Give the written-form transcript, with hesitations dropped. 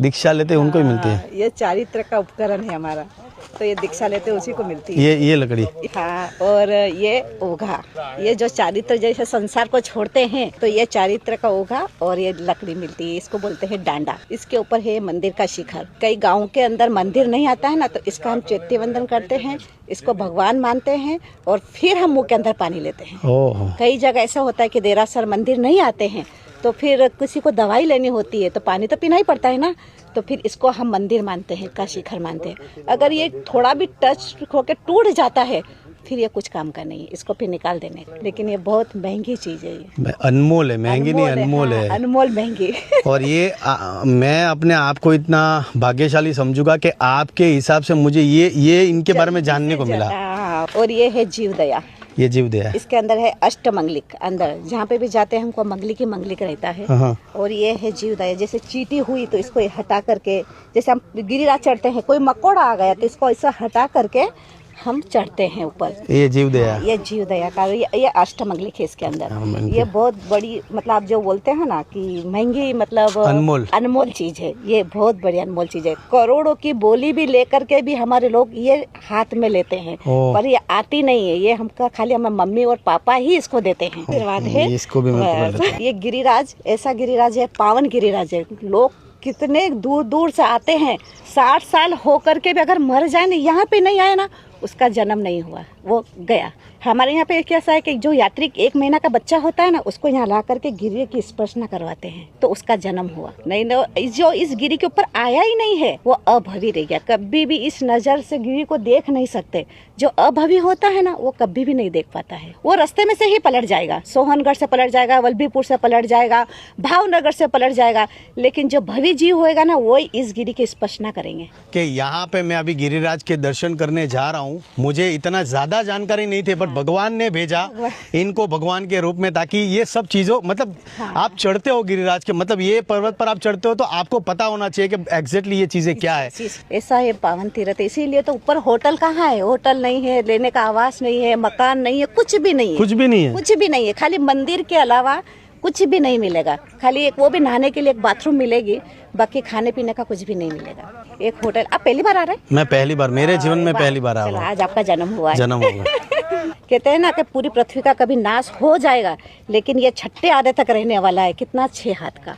दीक्षा लेते हैं उनको ही मिलती है। ये चारित्र का उपकरण है हमारा, तो ये दीक्षा लेते उसी को मिलती है। ये लकड़ी। हाँ, और ये ओघा, ये जो चारित्र जैसे संसार को छोड़ते हैं तो ये चारित्र का ओघा और ये लकड़ी मिलती है, इसको बोलते हैं डांडा। इसके ऊपर है मंदिर का शिखर। कई गाँव के अंदर मंदिर नहीं आता है ना, तो इसका हम चैत्य वंदन करते हैं, इसको भगवान मानते हैं और फिर हम मुंह के अंदर पानी लेते हैं। कई जगह ऐसा होता है कि देरासर मंदिर नहीं आते हैं, तो फिर किसी को दवाई लेनी होती है तो पानी तो पीना ही पड़ता है ना, तो फिर इसको हम मंदिर मानते हैं, का शिखर मानते हैं। अगर ये थोड़ा भी टच होकर टूट जाता है फिर ये कुछ काम का नहीं है, इसको फिर निकाल देने। लेकिन ये बहुत महंगी चीज है, ये अनमोल है, महंगी नहीं अनमोल है। अनमोल महंगी। और ये मैं अपने आप को इतना भाग्यशाली समझूंगा कि आपके हिसाब से मुझे ये इनके बारे में जानने को मिला। और ये है जीवदया। ये जीवदया, इसके अंदर है अष्टमंगलिक, अंदर जहाँ पे भी जाते हैं हमको मंगलिक रहता है। और ये है जीवदया, जैसे चींटी हुई तो इसको हटा करके, जैसे हम गिरिराज चढ़ते हैं, कोई मकोड़ा आ गया तो इसको ऐसा हटा करके हम चढ़ते हैं ऊपर। ये जीवदया, ये जीवदया का ये अष्टमंगलिक है इसके अंदर। ये बहुत बड़ी, मतलब आप जो बोलते हैं ना कि महंगी, मतलब अनमोल चीज है, ये बहुत बड़ी अनमोल चीज है। करोड़ों की बोली भी लेकर के भी हमारे लोग ये हाथ में लेते हैं, पर ये आती नहीं है। ये हमका खाली हमारे मम्मी और पापा ही इसको देते हैं। आशीर्वाद है इसको भी। ये गिरिराज ऐसा गिरिराज है, पावन गिरिराज है। लोग कितने दूर दूर से आते हैं, 60 साल होकर के भी अगर मर जाए ना, यहाँ पे नहीं आए ना, उसका जन्म नहीं हुआ, वो गया। हमारे यहाँ पे कैसा है कि जो यात्री 1 महीना का बच्चा होता है ना, उसको यहाँ ला करके गिरी की स्पर्शना करवाते हैं, तो उसका जन्म हुआ। नहीं जो इस गिरी के ऊपर आया ही नहीं है वो अभवी रह गया। कभी भी इस नजर से गिरी को देख नहीं सकते। जो अभवी होता है ना, वो कभी भी नहीं देख पाता है। वो रास्ते में से ही पलट जाएगा, सोहनगढ़ से पलट जाएगा, वल्लभीपुर से पलट जाएगा, भावनगर से पलट जाएगा, लेकिन जो भवी जीव होएगा ना, वो इस गिरी की स्पर्शना करेंगे। कि यहाँ पे मैं अभी गिरिराज के दर्शन करने जा रहा हूँ। मुझे इतना ज्यादा जानकारी नहीं थी, बट भगवान ने भेजा इनको भगवान के रूप में, ताकि ये सब चीजों, मतलब आप चढ़ते हो गिरिराज के, मतलब ये पर्वत पर आप चढ़ते हो तो आपको पता होना चाहिए कि एग्जैक्टली ये चीजें क्या है। ऐसा है पावन तीर्थ, इसीलिए तो ऊपर होटल कहाँ है, होटल नहीं है, लेने का आवास नहीं है, मकान नहीं है, कुछ भी नहीं है, कुछ भी नहीं है, कुछ भी नहीं है। खाली मंदिर के अलावा कुछ भी नहीं मिलेगा। खाली एक, वो भी नहाने के लिए एक बाथरूम मिलेगी, बाकी खाने पीने का कुछ भी नहीं मिलेगा। एक होटल। आप पहली बार आ रहे हैं? मैं पहली बार, मेरे जीवन में पहली बार आ रहा हूं। आज आपका जन्म हुआ है। जन्म होगा। कहते हैं ना कि पूरी पृथ्वी का कभी नाश हो जाएगा, लेकिन ये छठे आधे तक रहने वाला है। कितना 6 हाथ का।